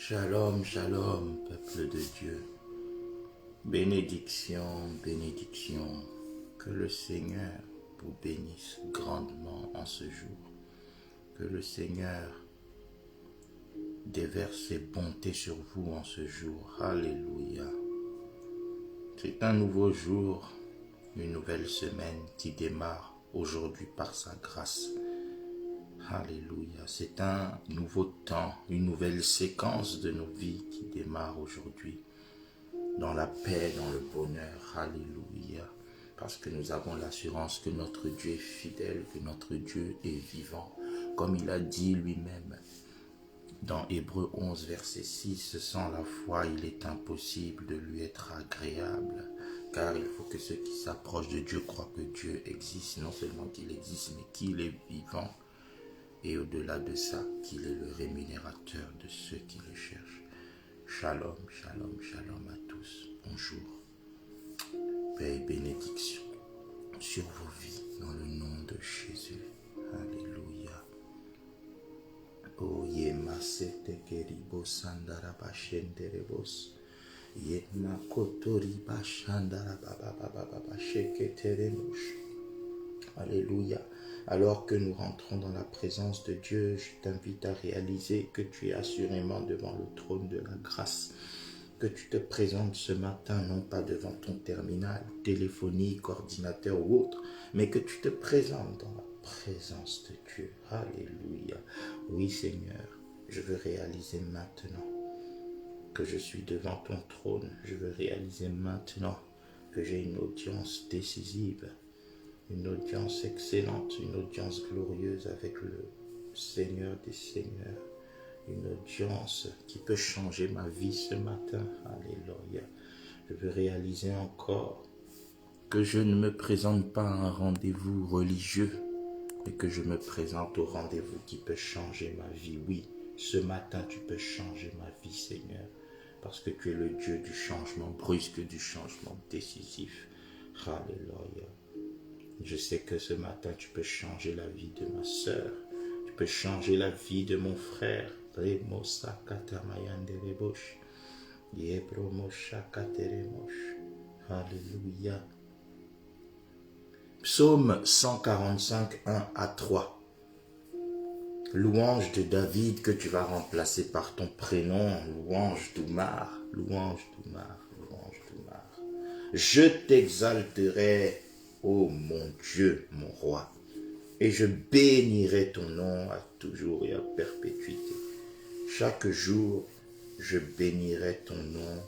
Shalom, shalom, peuple de Dieu. Bénédiction, bénédiction. Que le Seigneur vous bénisse grandement en ce jour. Que le Seigneur déverse ses bontés sur vous en ce jour. Alléluia. C'est un nouveau jour, une nouvelle semaine qui démarre aujourd'hui par sa grâce. Alléluia. C'est un nouveau temps, une nouvelle séquence de nos vies qui démarre aujourd'hui. Dans la paix, dans le bonheur. Alléluia. Parce que nous avons l'assurance que notre Dieu est fidèle, que notre Dieu est vivant. Comme il a dit lui-même dans Hébreux 11, verset 6, sans la foi, il est impossible de lui être agréable. Car il faut que ceux qui s'approchent de Dieu croient que Dieu existe. Non seulement qu'il existe, mais qu'il est vivant. Et au-delà de ça, qu'il est le rémunérateur de ceux qui le cherchent. Shalom, shalom, shalom à tous. Bonjour. Paix et bénédiction sur vos vies dans le nom de Jésus. Alléluia. Oh, yema sete keribo sandara bashenderebos. Yema kotori bashandara baba sheketeremush. Alléluia. Alors que nous rentrons dans la présence de Dieu, je t'invite à réaliser que tu es assurément devant le trône de la grâce. Que tu te présentes ce matin, non pas devant ton terminal, téléphonique, ordinateur ou autre, mais que tu te présentes dans la présence de Dieu. Alléluia. Oui Seigneur, je veux réaliser maintenant que je suis devant ton trône. Je veux réaliser maintenant que j'ai une audience décisive. Une audience excellente, une audience glorieuse avec le Seigneur des Seigneurs. Une audience qui peut changer ma vie ce matin. Alléluia. Je veux réaliser encore que je ne me présente pas à un rendez-vous religieux, mais que je me présente au rendez-vous qui peut changer ma vie. Oui, ce matin tu peux changer ma vie, Seigneur, parce que tu es le Dieu du changement brusque, du changement décisif. Alléluia. Je sais que ce matin, tu peux changer la vie de ma sœur. Tu peux changer la vie de mon frère. Alléluia. Psaume 145, 1 à 3. Louange de David que tu vas remplacer par ton prénom. Louange d'Oumar. Louange d'Oumar. Louange d'Oumar. Je t'exalterai, ô mon Dieu, mon roi, et je bénirai ton nom à toujours et à perpétuité. Chaque jour, je bénirai ton nom.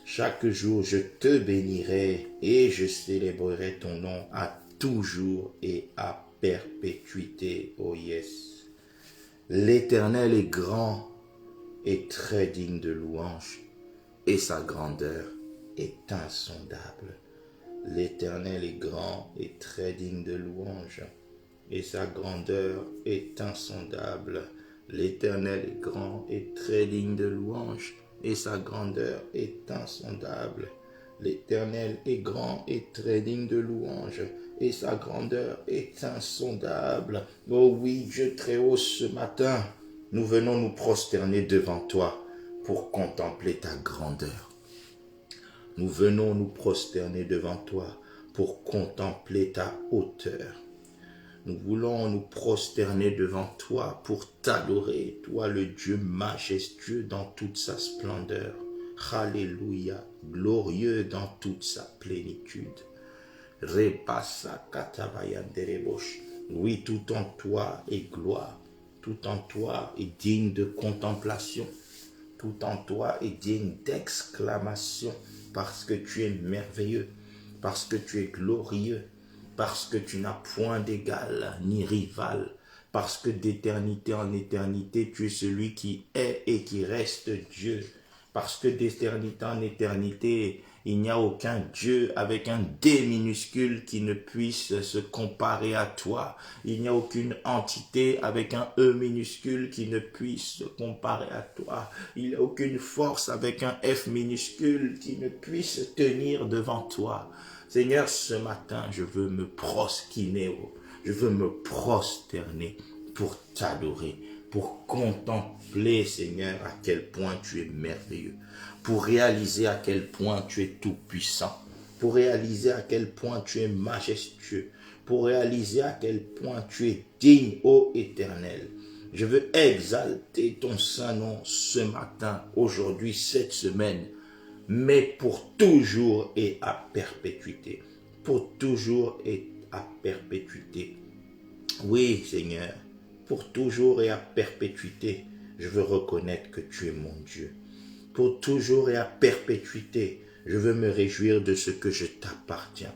Chaque jour, je te bénirai et je célébrerai ton nom à toujours et à perpétuité. Oh yes. L'Éternel est grand et très digne de louange, et sa grandeur est insondable. L'Éternel est grand et très digne de louange, et sa grandeur est insondable. L'Éternel est grand et très digne de louange, et sa grandeur est insondable. L'Éternel est grand et très digne de louange, et sa grandeur est insondable. Oh oui, Dieu très haut, ce matin, nous venons nous prosterner devant toi pour contempler ta grandeur. Nous venons nous prosterner devant toi pour contempler ta hauteur. Nous voulons nous prosterner devant toi pour t'adorer, toi le Dieu majestueux dans toute sa splendeur. Alléluia, glorieux dans toute sa plénitude. Repassa katavayanderebosh. Oui, tout en toi est gloire, tout en toi est digne de contemplation, tout en toi est digne d'exclamation. Parce que tu es merveilleux, parce que tu es glorieux, parce que tu n'as point d'égal ni rival, parce que d'éternité en éternité, tu es celui qui est et qui reste Dieu, parce que d'éternité en éternité, il n'y a aucun Dieu avec un D minuscule qui ne puisse se comparer à toi. Il n'y a aucune entité avec un E minuscule qui ne puisse se comparer à toi. Il n'y a aucune force avec un F minuscule qui ne puisse tenir devant toi. Seigneur, ce matin, je veux me prosterner pour t'adorer, pour contempler, Seigneur, à quel point tu es merveilleux, pour réaliser à quel point tu es tout-puissant, pour réaliser à quel point tu es majestueux, pour réaliser à quel point tu es digne, ô Éternel. Je veux exalter ton saint nom ce matin, aujourd'hui, cette semaine, mais pour toujours et à perpétuité. Pour toujours et à perpétuité. Oui, Seigneur, pour toujours et à perpétuité, je veux reconnaître que tu es mon Dieu. Pour toujours et à perpétuité, je veux me réjouir de ce que je t'appartiens.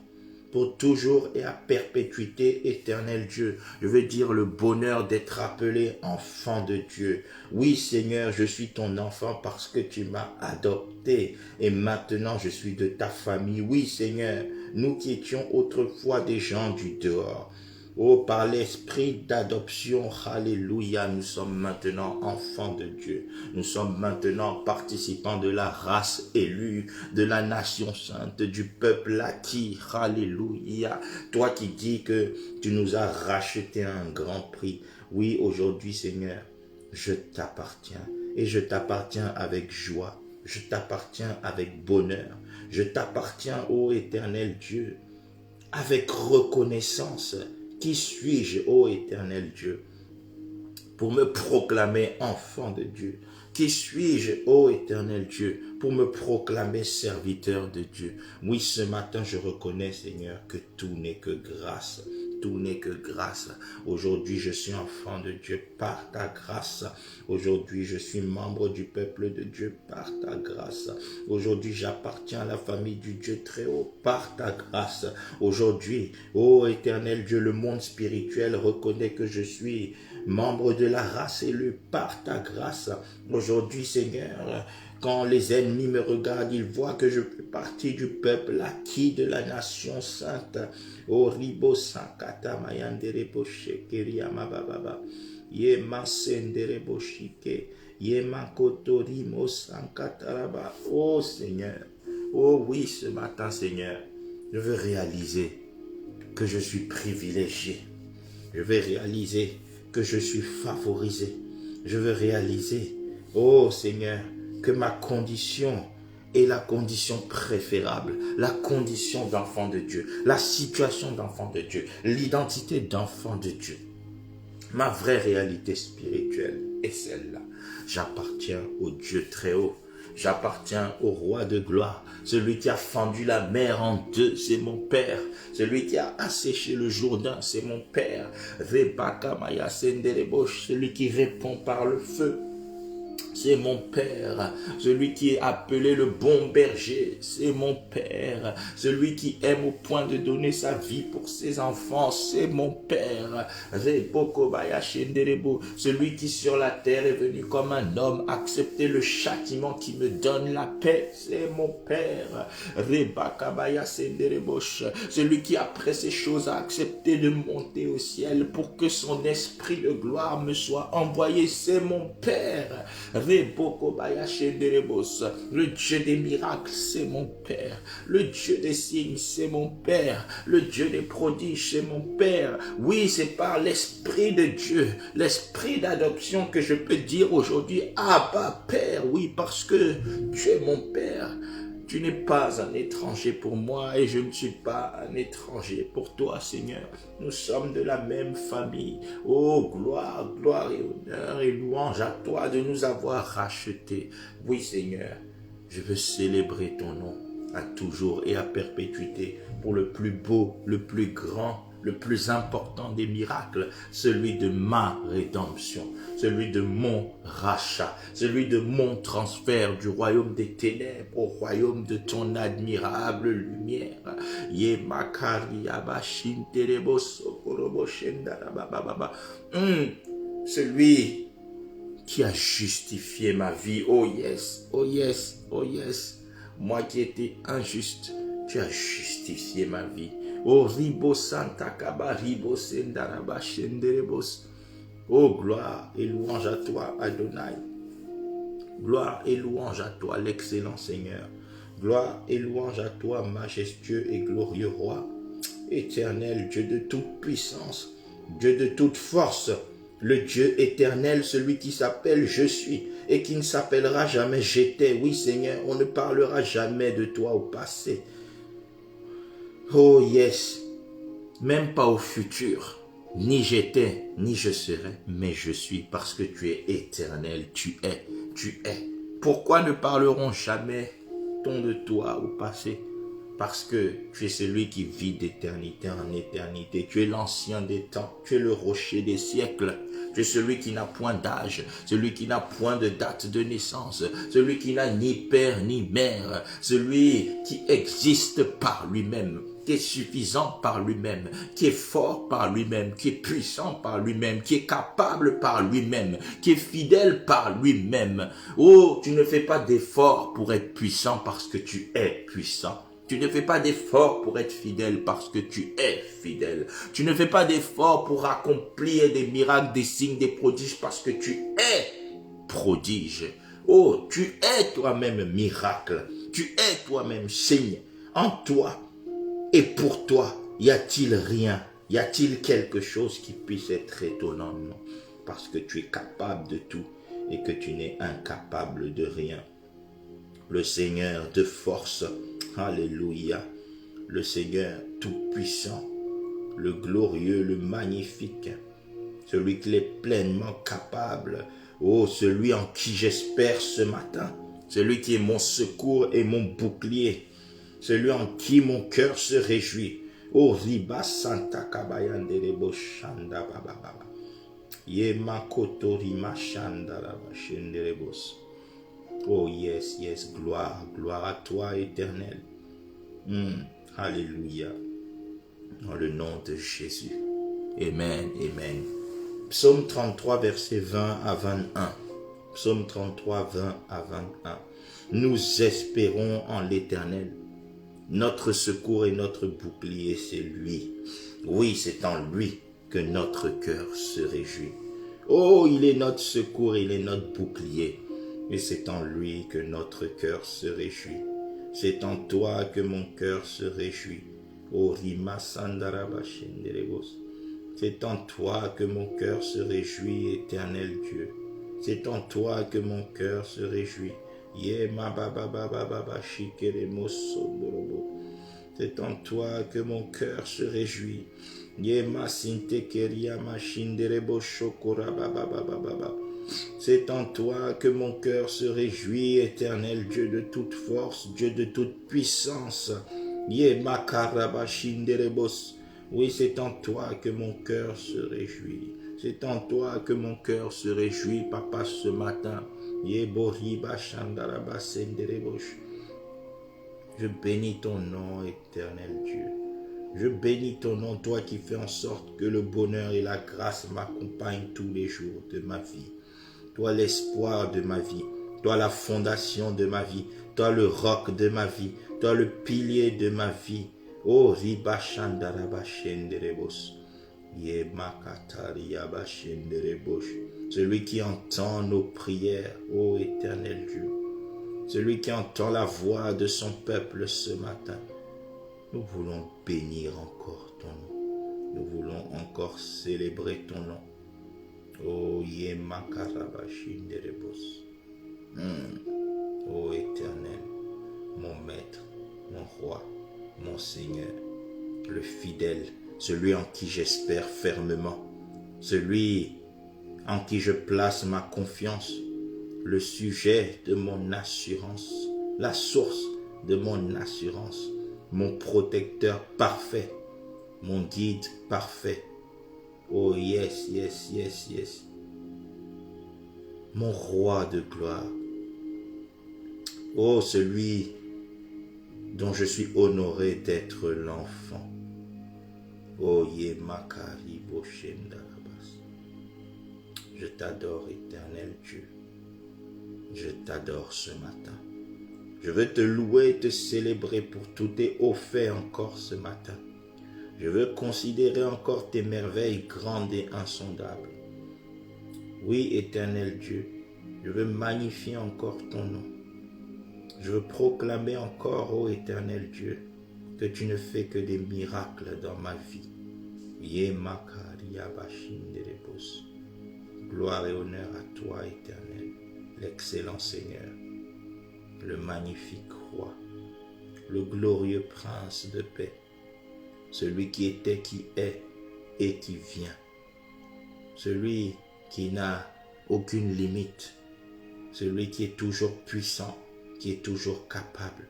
Pour toujours et à perpétuité, éternel Dieu, je veux dire le bonheur d'être appelé enfant de Dieu. Oui, Seigneur, je suis ton enfant parce que tu m'as adopté et maintenant je suis de ta famille. Oui, Seigneur, nous qui étions autrefois des gens du dehors. Oh, par l'esprit d'adoption, alléluia, nous sommes maintenant enfants de Dieu. Nous sommes maintenant participants de la race élue, de la nation sainte, du peuple acquis, alléluia. Toi qui dis que tu nous as racheté à un grand prix. Oui, aujourd'hui, Seigneur, je t'appartiens et je t'appartiens avec joie. Je t'appartiens avec bonheur. Je t'appartiens, ô éternel Dieu, avec reconnaissance. Qui suis-je, ô éternel Dieu, pour me proclamer enfant de Dieu? Qui suis-je, ô éternel Dieu, pour me proclamer serviteur de Dieu? Oui, ce matin, je reconnais, Seigneur, que tout n'est que grâce. Tout n'est que grâce. Aujourd'hui, je suis enfant de Dieu par ta grâce. Aujourd'hui, je suis membre du peuple de Dieu par ta grâce. Aujourd'hui, j'appartiens à la famille du Dieu très haut par ta grâce. Aujourd'hui, ô éternel Dieu, le monde spirituel reconnaît que je suis membre de la race élue par ta grâce. Aujourd'hui, Seigneur, quand les ennemis me regardent, ils voient que je fais partie du peuple acquis de la nation sainte. Oh, ribo sankata mayanderebo shekeri amababa. Yema senderebo shike. Yema kotorimo sankataraba. Oh Seigneur. Oh oui, ce matin, Seigneur, je veux réaliser que je suis privilégié. Je veux réaliser que je suis favorisé. Je veux réaliser, oh Seigneur, que ma condition est la condition préférable, la condition d'enfant de Dieu, la situation d'enfant de Dieu, l'identité d'enfant de Dieu. Ma vraie réalité spirituelle est celle-là. J'appartiens au Dieu très haut. J'appartiens au roi de gloire. Celui qui a fendu la mer en deux, c'est mon Père. Celui qui a asséché le Jourdain, c'est mon Père. Celui qui répond par le feu, c'est mon Père. Celui qui est appelé le bon berger, c'est mon Père. Celui qui aime au point de donner sa vie pour ses enfants, c'est mon Père. Celui qui sur la terre est venu comme un homme, accepter le châtiment qui me donne la paix, c'est mon Père. Celui qui après ces choses a accepté de monter au ciel pour que son esprit de gloire me soit envoyé, c'est mon Père. Le Dieu des miracles, c'est mon Père. Le Dieu des signes, c'est mon Père. Le Dieu des prodiges, c'est mon Père. Oui, c'est par l'Esprit de Dieu, l'Esprit d'adoption que je peux dire aujourd'hui, Abba, Père, oui, parce que tu es mon Père. Tu n'es pas un étranger pour moi et je ne suis pas un étranger pour toi, Seigneur. Nous sommes de la même famille. Oh, gloire, gloire et honneur et louange à toi de nous avoir rachetés. Oui, Seigneur, je veux célébrer ton nom à toujours et à perpétuité pour le plus beau, le plus grand, le plus important des miracles, celui de ma rédemption, celui de mon rachat, celui de mon transfert du royaume des ténèbres au royaume de ton admirable lumière. Celui qui a justifié ma vie. Oh yes, oh yes, oh yes. Moi qui étais injuste, tu as justifié ma vie. Oh ribo santa kaba ribo sendaraba shenderebos. Oh gloire et louange à toi Adonai. Gloire et louange à toi l'excellent Seigneur. Gloire et louange à toi majestueux et glorieux roi. Éternel Dieu de toute puissance, Dieu de toute force. Le Dieu éternel, celui qui s'appelle Je suis et qui ne s'appellera jamais J'étais. Oui Seigneur, on ne parlera jamais de toi au passé. Oh yes, même pas au futur. Ni j'étais, ni je serai, mais je suis parce que tu es éternel, tu es, tu es. Pourquoi ne parlerons jamais de toi au passé? Parce que tu es celui qui vit d'éternité en éternité. Tu es l'ancien des temps, tu es le rocher des siècles. Tu es celui qui n'a point d'âge, celui qui n'a point de date de naissance, celui qui n'a ni père ni mère, celui qui existe par lui-même, qui est suffisant par lui-même, qui est fort par lui-même, qui est puissant par lui-même, qui est capable par lui-même, qui est fidèle par lui-même. Oh, tu ne fais pas d'effort pour être puissant parce que tu es puissant. Tu ne fais pas d'effort pour être fidèle parce que tu es fidèle. Tu ne fais pas d'effort pour accomplir des miracles, des signes, des prodiges parce que tu es prodige. Oh, tu es toi-même miracle. Tu es toi-même signe. En toi et pour toi, y a-t-il rien? Y a-t-il quelque chose qui puisse être étonnant? Non. Parce que tu es capable de tout et que tu n'es incapable de rien. Le Seigneur de force, alléluia, le Seigneur tout-puissant, le glorieux, le magnifique, celui qui est pleinement capable, oh, celui en qui j'espère ce matin, celui qui est mon secours et mon bouclier, celui en qui mon cœur se réjouit, oh, riba santa kabayanderebo shanda baba. Yema kotori machanda la shenderebos. Oh yes, yes, gloire, gloire à toi éternel. Alléluia. Dans le nom de Jésus. Amen, amen. Psaume 33, verset 20 à 21. Psaume 33, 20 à 21. Nous espérons en l'Éternel. Notre secours et notre bouclier, c'est lui. Oui, c'est en lui que notre cœur se réjouit. Oh, il est notre secours, il est notre bouclier. Et c'est en lui que notre cœur se réjouit. C'est en toi que mon cœur se réjouit. Oh, Rima Sandarabashenderebos. C'est en toi que mon cœur se réjouit, éternel Dieu. C'est en toi que mon cœur se réjouit. C'est en toi que mon cœur se réjouit. C'est en toi que mon cœur se réjouit, éternel Dieu de toute force, Dieu de toute puissance. Oui, c'est en toi que mon cœur se réjouit. C'est en toi que mon cœur se réjouit, papa, ce matin. Je bénis ton nom, éternel Dieu. Je bénis ton nom, toi qui fais en sorte que le bonheur et la grâce m'accompagnent tous les jours de ma vie. Toi l'espoir de ma vie, toi la fondation de ma vie, toi le roc de ma vie, toi le pilier de ma vie. Oh, ribashandarabashenderebos. Celui qui entend nos prières, ô éternel Dieu. Celui qui entend la voix de son peuple ce matin. Nous voulons bénir encore ton nom. Nous voulons encore célébrer ton nom. Oh, Yemakarabashinderebos. Ô éternel, mon maître, mon roi, mon Seigneur, le fidèle, celui en qui j'espère fermement, celui en qui je place ma confiance, le sujet de mon assurance, la source de mon assurance, mon protecteur parfait, mon guide parfait. Oh yes, yes, yes, yes. Mon roi de gloire. Oh, celui dont je suis honoré d'être l'enfant. Oh, Yemakari Boshendarabas. Je t'adore, éternel Dieu. Je t'adore ce matin. Je veux te louer et te célébrer pour tous tes hauts faits encore ce matin. Je veux considérer encore tes merveilles grandes et insondables. Oui, éternel Dieu, je veux magnifier encore ton nom. Je veux proclamer encore, ô éternel Dieu, que tu ne fais que des miracles dans ma vie. Gloire et honneur à toi, Éternel, l'excellent Seigneur, le magnifique Roi, le glorieux Prince de paix, celui qui était, qui est et qui vient, celui qui n'a aucune limite, celui qui est toujours puissant, qui est toujours capable,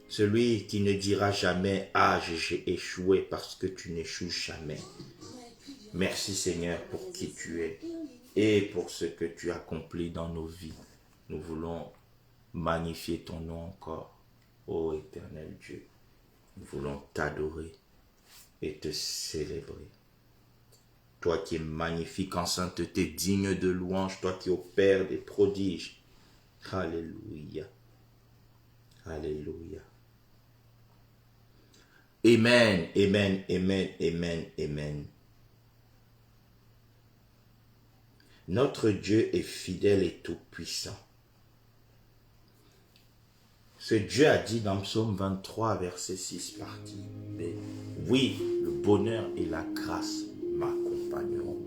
celui qui ne dira jamais « Ah, j'ai échoué » parce que tu n'échoues jamais. Merci Seigneur pour qui tu es et pour ce que tu accomplis dans nos vies. Nous voulons magnifier ton nom encore, ô éternel Dieu. Nous voulons t'adorer et te célébrer. Toi qui es magnifique en sainteté, digne de louange, toi qui opères des prodiges. Alléluia. Alléluia. Amen, amen, amen, amen, amen. Notre Dieu est fidèle et tout-puissant. Ce Dieu a dit dans Psaume 23, verset 6, partie B, « Oui, le bonheur et la grâce m'accompagneront. »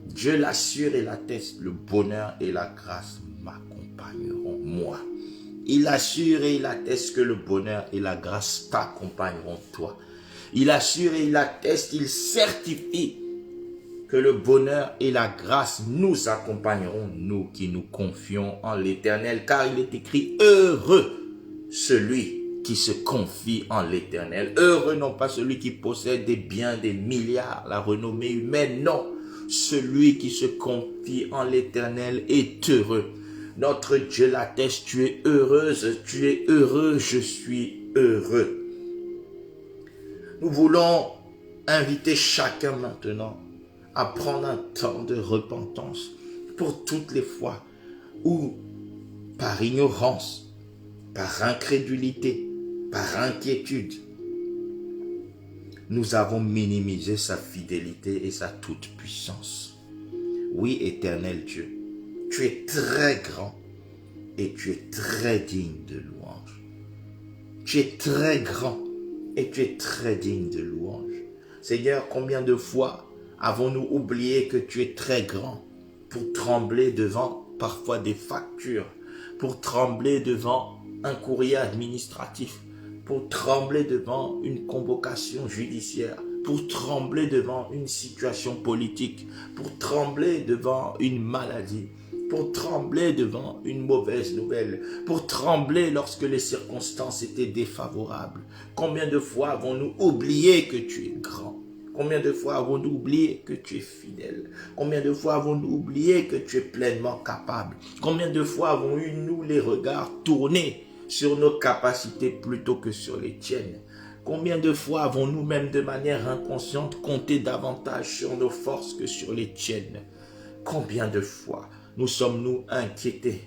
Dieu l'assure et l'atteste, le bonheur et la grâce m'accompagneront, moi. Il assure et il atteste que le bonheur et la grâce t'accompagneront, toi. Il assure et il atteste, il certifie que le bonheur et la grâce nous accompagneront, nous qui nous confions en l'Éternel, car il est écrit « Heureux celui qui se confie en l'Éternel. » Heureux non pas celui qui possède des biens, des milliards, la renommée humaine, non. Celui qui se confie en l'Éternel est heureux. Notre Dieu l'atteste, tu es heureuse, tu es heureux, je suis heureux. Nous voulons inviter chacun maintenant à prendre un temps de repentance pour toutes les fois où, par ignorance, par incrédulité, par inquiétude, nous avons minimisé sa fidélité et sa toute-puissance. Oui, éternel Dieu, tu es très grand et tu es très digne de louange. Tu es très grand et tu es très digne de louange. Seigneur, combien de fois avons-nous oublié que tu es très grand pour trembler devant parfois des factures, pour trembler devant un courrier administratif, pour trembler devant une convocation judiciaire, pour trembler devant une situation politique, pour trembler devant une maladie, pour trembler devant une mauvaise nouvelle, pour trembler lorsque les circonstances étaient défavorables. Combien de fois avons-nous oublié que tu es grand? Combien de fois avons-nous oublié que tu es fidèle? Combien de fois avons-nous oublié que tu es pleinement capable? Combien de fois avons eu, nous, les regards tournés sur nos capacités plutôt que sur les tiennes? Combien de fois avons-nous, même de manière inconsciente, compté davantage sur nos forces que sur les tiennes? Combien de fois nous sommes-nous inquiétés?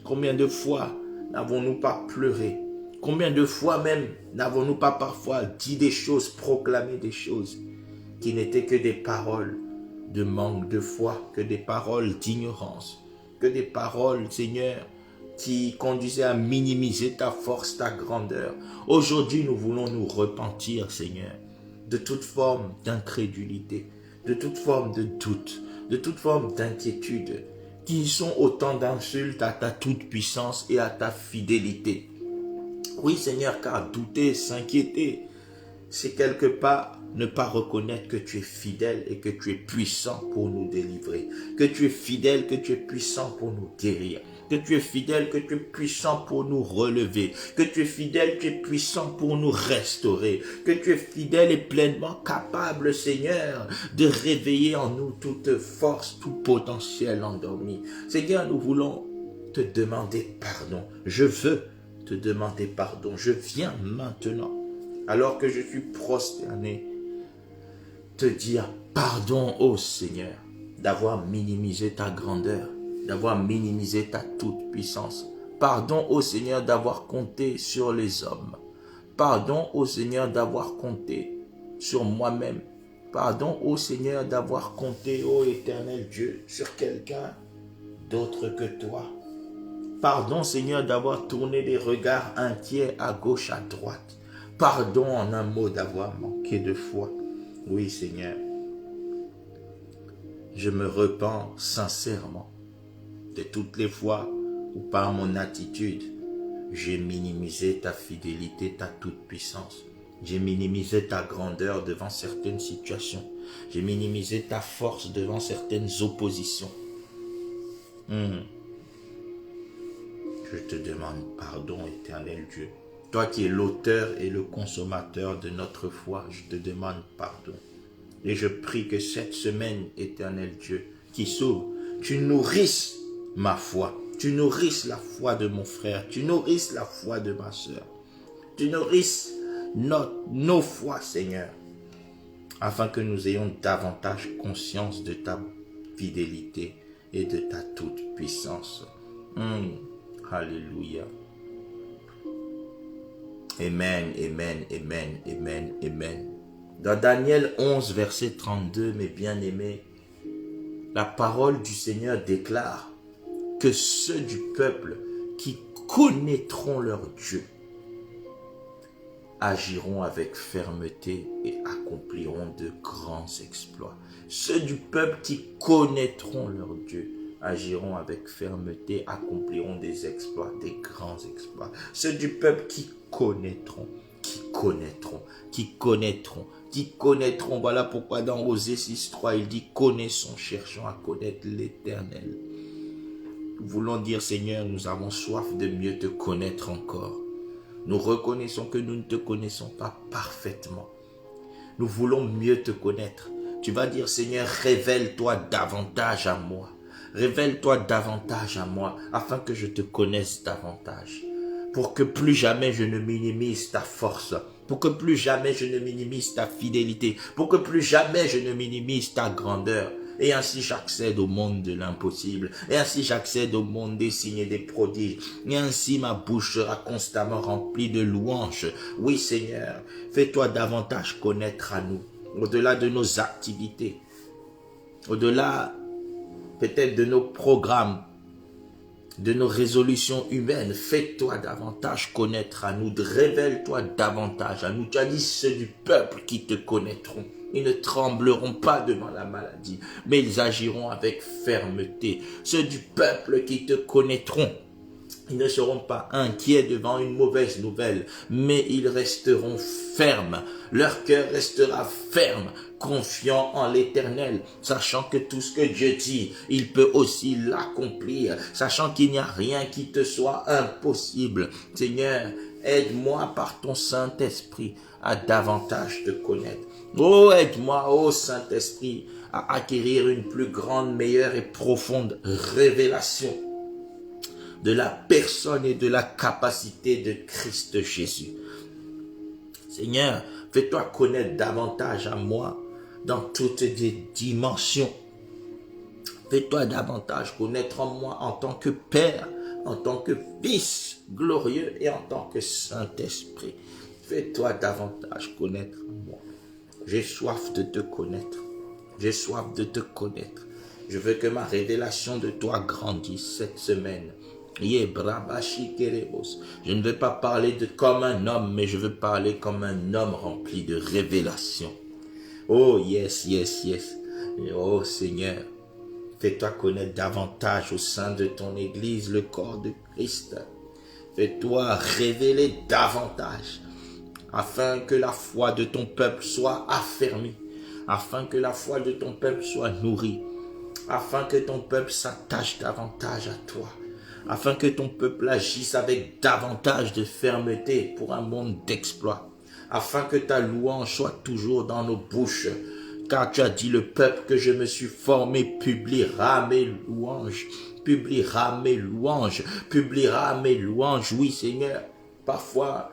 Combien de fois n'avons-nous pas pleuré? Combien de fois même n'avons-nous pas parfois dit des choses, proclamé des choses qui n'étaient que des paroles de manque de foi, que des paroles d'ignorance, que des paroles, Seigneur, qui conduisaient à minimiser ta force, ta grandeur. Aujourd'hui, nous voulons nous repentir, Seigneur, de toute forme d'incrédulité, de toute forme de doute, de toute forme d'inquiétude, qui sont autant d'insultes à ta toute-puissance et à ta fidélité. Oui, Seigneur, car douter, s'inquiéter, c'est quelque part ne pas reconnaître que tu es fidèle et que tu es puissant pour nous délivrer, que tu es fidèle, que tu es puissant pour nous guérir, que tu es fidèle, que tu es puissant pour nous relever, que tu es fidèle, que tu es puissant pour nous restaurer, que tu es fidèle et pleinement capable, Seigneur, de réveiller en nous toute force, tout potentiel endormi. Seigneur, nous voulons te demander pardon. Je veux te demander pardon. Je viens maintenant, alors que je suis prosterné, te dire pardon, ô Seigneur, d'avoir minimisé ta grandeur, d'avoir minimisé ta toute-puissance. Pardon, ô Seigneur, d'avoir compté sur les hommes. Pardon, ô Seigneur, d'avoir compté sur moi-même. Pardon, ô Seigneur, d'avoir compté, ô éternel Dieu, sur quelqu'un d'autre que toi. Pardon, Seigneur, d'avoir tourné des regards inquiets à gauche, à droite. Pardon, en un mot, d'avoir manqué de foi. Oui, Seigneur. je me repens sincèrement de toutes les fois où par mon attitude, j'ai minimisé ta fidélité, ta toute-puissance. J'ai minimisé ta grandeur devant certaines situations. J'ai minimisé ta force devant certaines oppositions. Je te demande pardon, éternel Dieu. Toi qui es l'auteur et le consommateur de notre foi, je te demande pardon. Et je prie que cette semaine, éternel Dieu, qui s'ouvre, tu nourrisses ma foi. Tu nourrisses la foi de mon frère. Tu nourrisses la foi de ma soeur. Tu nourrisses nos foi, Seigneur, afin que nous ayons davantage conscience de ta fidélité et de ta toute-puissance. Alléluia. Amen, amen, amen, amen, amen. Dans Daniel 11, verset 32, mes bien-aimés, la parole du Seigneur déclare que ceux du peuple qui connaîtront leur Dieu agiront avec fermeté et accompliront de grands exploits. Ceux du peuple qui connaîtront leur Dieu agiront avec fermeté, accompliront des exploits, des grands exploits. Ceux du peuple qui connaîtront. Voilà pourquoi dans Osée 6.3, il dit « Connaissons, cherchons à connaître l'Éternel ». Nous voulons dire, Seigneur, nous avons soif de mieux te connaître encore. Nous reconnaissons que nous ne te connaissons pas parfaitement. Nous voulons mieux te connaître. Tu vas dire, Seigneur, révèle-toi davantage à moi. Révèle-toi davantage à moi, afin que je te connaisse davantage. Pour que plus jamais je ne minimise ta force. Pour que plus jamais je ne minimise ta fidélité. Pour que plus jamais je ne minimise ta grandeur. Et ainsi j'accède au monde de l'impossible. Et ainsi j'accède au monde des signes et des prodiges. Et ainsi ma bouche sera constamment remplie de louanges. Oui Seigneur, fais-toi davantage connaître à nous. Au-delà de nos activités. Au-delà peut-être de nos programmes. De nos résolutions humaines. Fais-toi davantage connaître à nous. Révèle-toi davantage à nous. Tu as dit ceux du peuple qui te connaîtront. Ils ne trembleront pas devant la maladie, mais ils agiront avec fermeté. Ceux du peuple qui te connaîtront, ils ne seront pas inquiets devant une mauvaise nouvelle, mais ils resteront fermes. Leur cœur restera ferme, confiant en l'Éternel, sachant que tout ce que Dieu dit, il peut aussi l'accomplir, sachant qu'il n'y a rien qui te soit impossible. Seigneur, aide-moi par ton Saint-Esprit à davantage te connaître. Oh, aide-moi, oh Saint-Esprit, à acquérir une plus grande, meilleure et profonde révélation de la personne et de la capacité de Christ Jésus. Seigneur, fais-toi connaître davantage à moi dans toutes les dimensions. Fais-toi davantage connaître en moi en tant que Père, en tant que Fils glorieux et en tant que Saint-Esprit. Fais-toi davantage connaître en moi. J'ai soif de te connaître. J'ai soif de te connaître. Je veux que ma révélation de toi grandisse cette semaine. Je ne veux pas parler comme un homme, mais je veux parler comme un homme rempli de révélation. Oh yes, yes, yes. Oh Seigneur, fais-toi connaître davantage au sein de ton Église, le corps de Christ. Fais-toi révéler davantage, afin que la foi de ton peuple soit affermie, afin que la foi de ton peuple soit nourrie, afin que ton peuple s'attache davantage à toi, afin que ton peuple agisse avec davantage de fermeté pour un monde d'exploit, afin que ta louange soit toujours dans nos bouches, car tu as dit, le peuple que je me suis formé publiera mes louanges, publiera mes louanges, publiera mes louanges. Oui Seigneur, parfois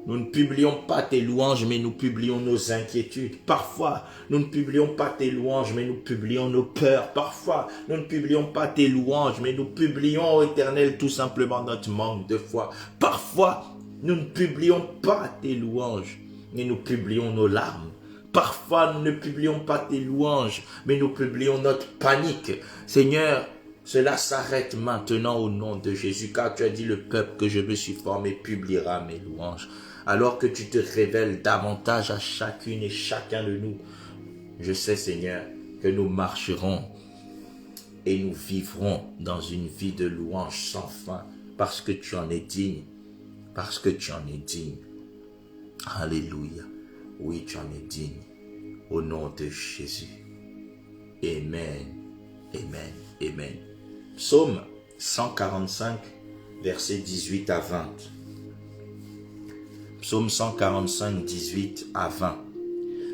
nous ne publions pas tes louanges, mais nous publions nos inquiétudes. Parfois, nous ne publions pas tes louanges, mais nous publions nos peurs. Parfois, nous ne publions pas tes louanges, mais nous publions, ô Éternel, tout simplement notre manque de foi. Parfois, nous ne publions pas tes louanges, mais nous publions nos larmes. Parfois, nous ne publions pas tes louanges, mais nous publions notre panique. Seigneur, cela s'arrête maintenant au nom de Jésus, car tu as dit, le peuple que je me suis formé publiera mes louanges. Alors que tu te révèles davantage à chacune et chacun de nous, je sais Seigneur que nous marcherons et nous vivrons dans une vie de louange sans fin, parce que tu en es digne, parce que tu en es digne. Alléluia. Oui, tu en es digne. Au nom de Jésus. Amen. Amen. Amen. Psaume 145, versets 18 à 20. Psaume 145, 18 à 20.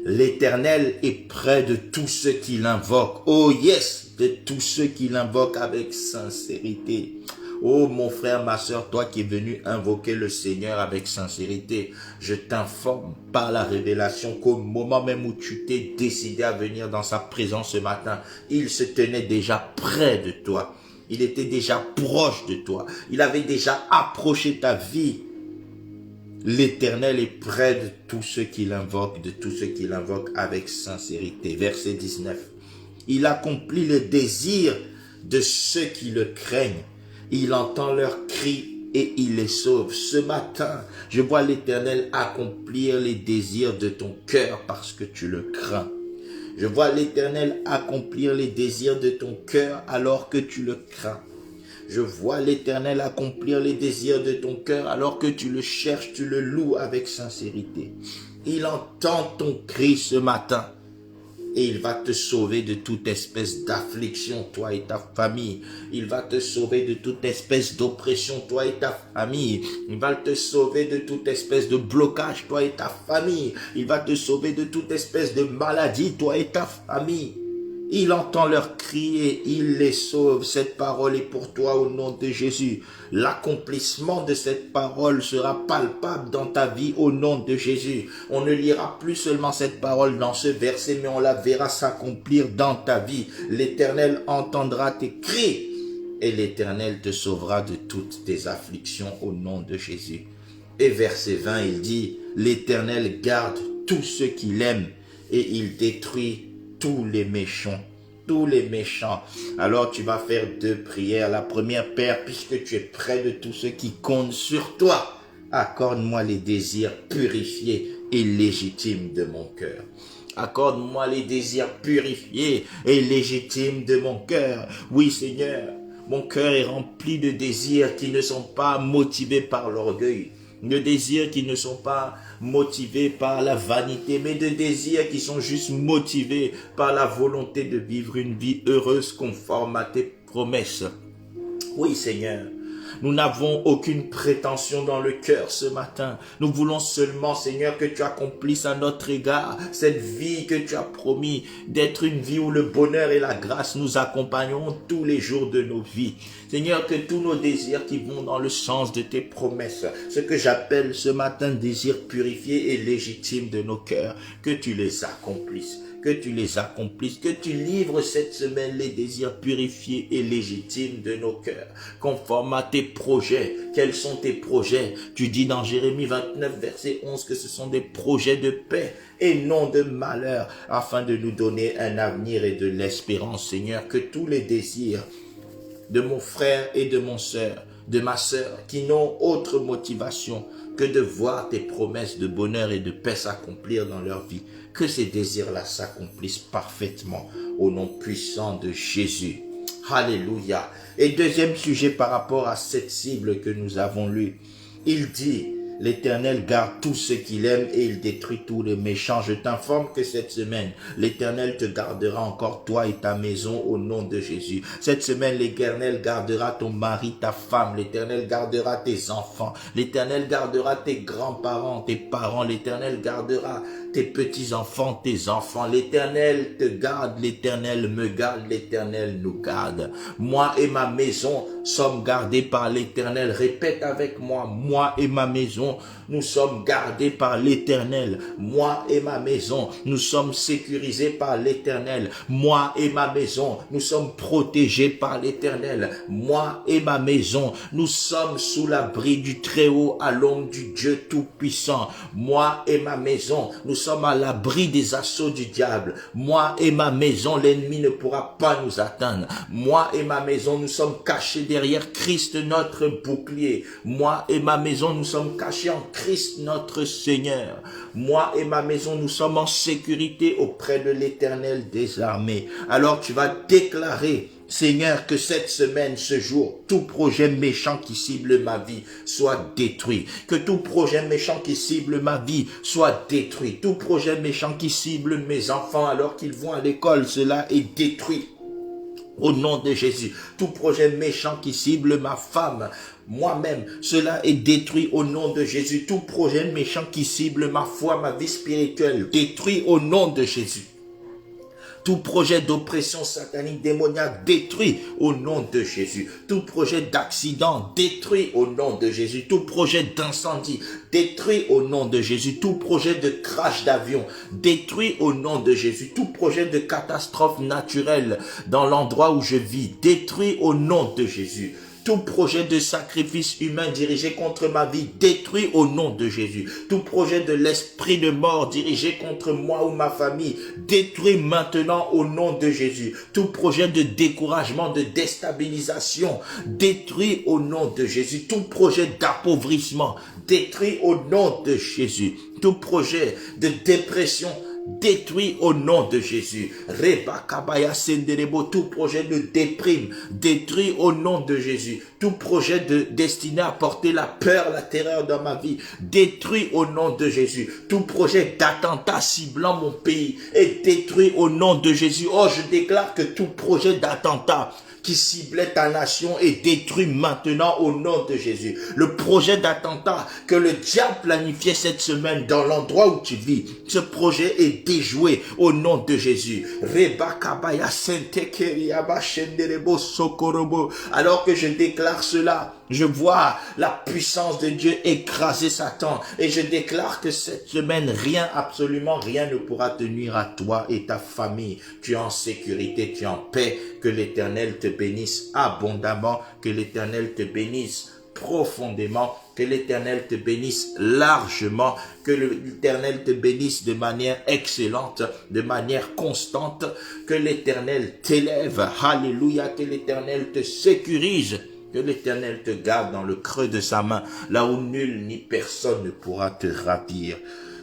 L'Éternel est près de tous ceux qui l'invoquent. Oh yes, de tous ceux qui l'invoquent avec sincérité. Oh mon frère, ma soeur, toi qui es venu invoquer le Seigneur avec sincérité, je t'informe par la révélation qu'au moment même où tu t'es décidé à venir dans sa présence ce matin, il se tenait déjà près de toi. Il était déjà proche de toi. Il avait déjà approché ta vie. L'Éternel est près de tous ceux qui l'invoquent, avec sincérité. Verset 19. Il accomplit le désir de ceux qui le craignent. Il entend leurs cris et il les sauve. Ce matin, je vois l'Éternel accomplir les désirs de ton cœur parce que tu le crains. Je vois l'Éternel accomplir les désirs de ton cœur alors que tu le crains. Je vois l'Éternel accomplir les désirs de ton cœur alors que tu le cherches, tu le loues avec sincérité. Il entend ton cri ce matin et il va te sauver de toute espèce d'affliction, toi et ta famille. Il va te sauver de toute espèce d'oppression, toi et ta famille. Il va te sauver de toute espèce de blocage, toi et ta famille. Il va te sauver de toute espèce de maladie, toi et ta famille. Il entend leurs cris et il les sauve. Cette parole est pour toi au nom de Jésus. L'accomplissement de cette parole sera palpable dans ta vie au nom de Jésus. On ne lira plus seulement cette parole dans ce verset, mais on la verra s'accomplir dans ta vie. L'Éternel entendra tes cris et l'Éternel te sauvera de toutes tes afflictions au nom de Jésus. Et verset 20, il dit, l'Éternel garde tous ceux qui l'aiment et il détruit tous les méchants, tous les méchants. Alors tu vas faire deux prières. La première, Père, puisque tu es près de tous ceux qui comptent sur toi, accorde-moi les désirs purifiés et légitimes de mon cœur. Accorde-moi les désirs purifiés et légitimes de mon cœur. Oui, Seigneur, mon cœur est rempli de désirs qui ne sont pas motivés par l'orgueil, de désirs qui ne sont pas motivés par la vanité, mais de désirs qui sont juste motivés par la volonté de vivre une vie heureuse conforme à tes promesses. Oui, Seigneur, nous n'avons aucune prétention dans le cœur ce matin. Nous voulons seulement, Seigneur, que tu accomplisses à notre égard cette vie que tu as promis d'être une vie où le bonheur et la grâce nous accompagneront tous les jours de nos vies. Seigneur, que tous nos désirs qui vont dans le sens de tes promesses, ce que j'appelle ce matin désirs purifiés et légitimes de nos cœurs, que tu les accomplisses. Que tu les accomplisses, que tu livres cette semaine les désirs purifiés et légitimes de nos cœurs, conforme à tes projets. Quels sont tes projets? Tu dis dans Jérémie 29, verset 11, que ce sont des projets de paix et non de malheur, afin de nous donner un avenir et de l'espérance, Seigneur. Que tous les désirs de mon frère et de mon sœur, de ma sœur, qui n'ont autre motivation que de voir tes promesses de bonheur et de paix s'accomplir dans leur vie, que ces désirs-là s'accomplissent parfaitement au nom puissant de Jésus. Alléluia. Et deuxième sujet par rapport à cette cible que nous avons lue, il dit, l'Éternel garde tous ceux qu'il aime et il détruit tous les méchants. Je t'informe que cette semaine, l'Éternel te gardera encore toi et ta maison au nom de Jésus. Cette semaine, l'Éternel gardera ton mari, ta femme. L'Éternel gardera tes enfants. L'Éternel gardera tes grands-parents, tes parents. L'Éternel gardera tes petits-enfants, tes enfants. L'Éternel te garde, l'Éternel me garde, l'Éternel nous garde. Moi et ma maison sommes gardés par l'Éternel. Répète avec moi, moi et ma maison, nous sommes gardés par l'Éternel. Moi et ma maison, nous sommes sécurisés par l'Éternel. Moi et ma maison, nous sommes protégés par l'Éternel. Moi et ma maison, nous sommes sous l'abri du Très-Haut à l'ombre du Dieu Tout-Puissant. Moi et ma maison, nous sommes à l'abri des assauts du diable. Moi et ma maison, l'ennemi ne pourra pas nous atteindre. Moi et ma maison, nous sommes cachés des derrière Christ notre bouclier. Moi et ma maison, nous sommes cachés en Christ notre Seigneur. Moi et ma maison, nous sommes en sécurité auprès de l'Éternel des armées. Alors tu vas déclarer, Seigneur, que cette semaine, ce jour, tout projet méchant qui cible ma vie soit détruit. Que tout projet méchant qui cible ma vie soit détruit. Tout projet méchant qui cible mes enfants alors qu'ils vont à l'école, cela est détruit. Au nom de Jésus, tout projet méchant qui cible ma femme, moi-même, cela est détruit au nom de Jésus. Tout projet méchant qui cible ma foi, ma vie spirituelle, détruit au nom de Jésus. Tout projet d'oppression satanique démoniaque détruit au nom de Jésus. Tout projet d'accident détruit au nom de Jésus. Tout projet d'incendie détruit au nom de Jésus. Tout projet de crash d'avion détruit au nom de Jésus. Tout projet de catastrophe naturelle dans l'endroit où je vis détruit au nom de Jésus. Tout projet de sacrifice humain dirigé contre ma vie détruit au nom de Jésus. Tout projet de l'esprit de mort dirigé contre moi ou ma famille détruit maintenant au nom de Jésus. Tout projet de découragement, de déstabilisation détruit au nom de Jésus. Tout projet d'appauvrissement détruit au nom de Jésus. Tout projet de dépression détruit au nom de Jésus. Tout projet de déprime détruit au nom de Jésus. Tout projet destiné à porter la peur, la terreur dans ma vie détruit au nom de Jésus. Tout projet d'attentat ciblant mon pays est détruit au nom de Jésus. Oh, je déclare que tout projet d'attentat qui ciblait ta nation est détruit maintenant au nom de Jésus. Le projet d'attentat que le diable planifiait cette semaine dans l'endroit où tu vis, ce projet est déjoué au nom de Jésus. Alors que je déclare cela, je vois la puissance de Dieu écraser Satan et je déclare que cette semaine, rien, absolument rien ne pourra te nuire à toi et ta famille. Tu es en sécurité, tu es en paix. Que l'Éternel te bénisse abondamment, que l'Éternel te bénisse profondément, que l'Éternel te bénisse largement, que l'Éternel te bénisse de manière excellente, de manière constante, que l'Éternel t'élève, alléluia, que l'Éternel te sécurise, que l'Éternel te garde dans le creux de sa main, là où nul ni personne ne pourra te ravir.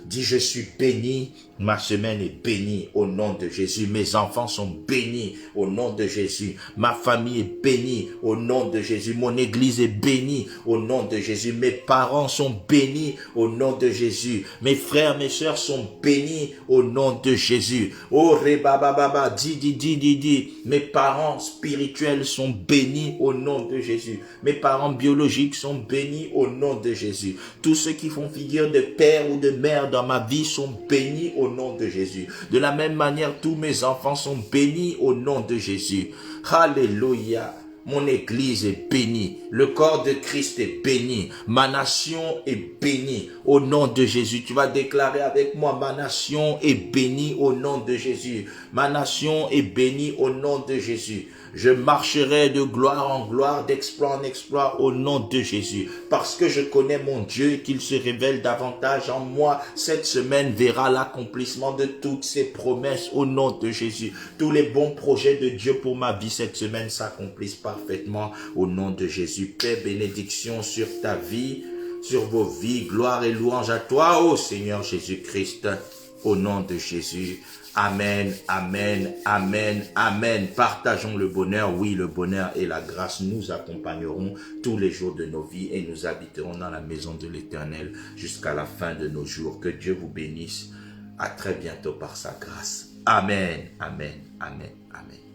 Dis, je suis béni, ma semaine est bénie au nom de Jésus. Mes enfants sont bénis au nom de Jésus. Ma famille est bénie au nom de Jésus. Mon église est bénie au nom de Jésus. Mes parents sont bénis au nom de Jésus. Mes frères, mes sœurs sont bénis au nom de Jésus. Oh, rebababa, di. Mes parents spirituels sont bénis au nom de Jésus. Mes parents biologiques sont bénis au nom de Jésus. Tous ceux qui font figure de père ou de mère dans ma vie sont bénis au nom de Jésus. De la même manière, tous mes enfants sont bénis au nom de Jésus. Alléluia. Mon église est bénie. Le corps de Christ est béni. Ma nation est bénie au nom de Jésus. Tu vas déclarer avec moi, ma nation est bénie au nom de Jésus. Ma nation est bénie au nom de Jésus. Je marcherai de gloire en gloire, d'exploit en exploit au nom de Jésus. Parce que je connais mon Dieu et qu'il se révèle davantage en moi, cette semaine verra l'accomplissement de toutes ses promesses au nom de Jésus. Tous les bons projets de Dieu pour ma vie cette semaine s'accomplissent parfaitement au nom de Jésus. Paix, bénédiction sur ta vie, sur vos vies. Gloire et louange à toi, ô Seigneur Jésus-Christ, au nom de Jésus. Amen, amen, amen, amen. Partageons le bonheur. Oui, le bonheur et la grâce nous accompagneront tous les jours de nos vies et nous habiterons dans la maison de l'Éternel jusqu'à la fin de nos jours. Que Dieu vous bénisse. À très bientôt par sa grâce. Amen, amen, amen, amen.